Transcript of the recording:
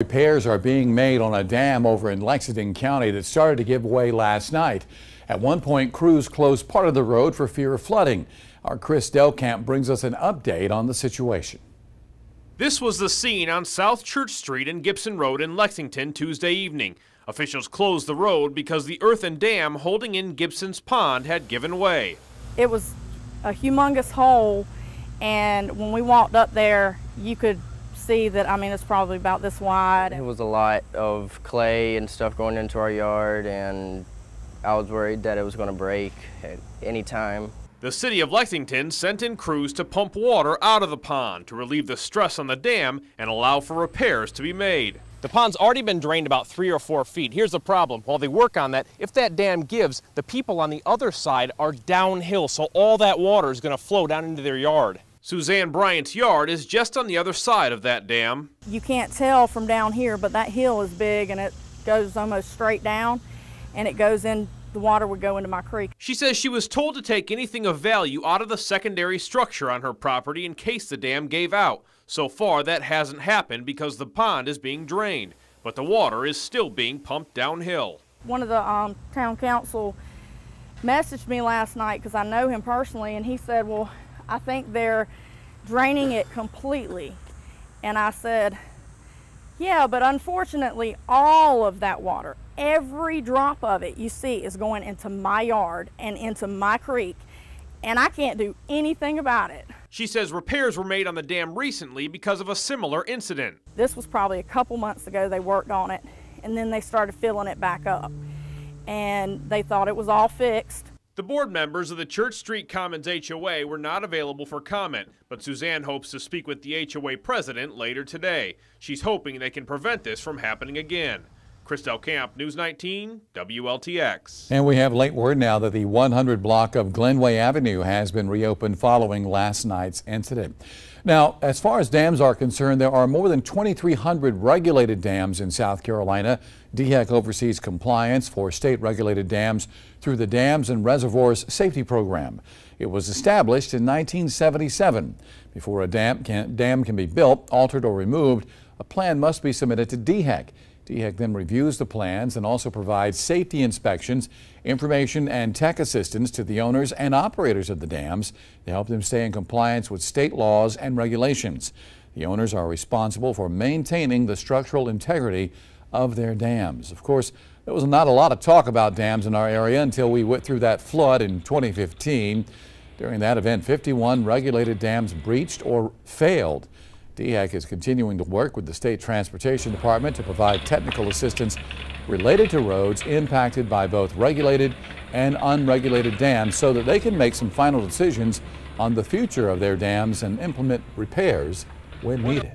Repairs are being made on a dam over in Lexington County that started to give way last night. At one point, crews closed part of the road for fear of flooding. Our Chris Delkamp brings us an update on the situation. This was the scene on South Church Street and Gibson Road in Lexington Tuesday evening. Officials closed the road because the earthen dam holding in Gibson's pond had given way. It was a humongous hole, and when we walked up there, you could see that, it's probably about this wide. It was a lot of clay and stuff going into our yard, and I was worried that it was going to break at any time. The city of Lexington sent in crews to pump water out of the pond to relieve the stress on the dam and allow for repairs to be made. The pond's already been drained about 3 or 4 feet. Here's the problem. While they work on that, if that dam gives, the people on the other side are downhill, so all that water is going to flow down into their yard. Suzanne Bryant's yard is just on the other side of that dam. You can't tell from down here, but that hill is big and it goes almost straight down, and it goes in. The water would go into my creek. She says she was told to take anything of value out of the secondary structure on her property in case the dam gave out. So far, that hasn't happened because the pond is being drained, but the water is still being pumped downhill. One of the town council messaged me last night, because I know him personally, and he said, well, I think they're draining it completely. And I said, yeah, but unfortunately, all of that water, every drop of it you see is going into my yard and into my creek, and I can't do anything about it. She says repairs were made on the dam recently because of a similar incident. This was probably a couple months ago they worked on it, and then they started filling it back up, and they thought it was all fixed. The board members of the Church Street Commons HOA were not available for comment, but Suzanne hopes to speak with the HOA president later today. She's hoping they can prevent this from happening again. Chris Delkamp, News 19, WLTX. And we have late word now that the 100 block of Glenway Avenue has been reopened following last night's incident. Now, as far as dams are concerned, there are more than 2,300 regulated dams in South Carolina. DHEC oversees compliance for state-regulated dams through the Dams and Reservoirs Safety Program. It was established in 1977. Before a dam can be built, altered, or removed, a plan must be submitted to DHEC. DHEC then reviews the plans and also provides safety inspections, information, and tech assistance to the owners and operators of the dams to help them stay in compliance with state laws and regulations. The owners are responsible for maintaining the structural integrity of their dams. Of course, there was not a lot of talk about dams in our area until we went through that flood in 2015. During that event, 51 regulated dams breached or failed. DHEC is continuing to work with the State Transportation Department to provide technical assistance related to roads impacted by both regulated and unregulated dams so that they can make some final decisions on the future of their dams and implement repairs when needed.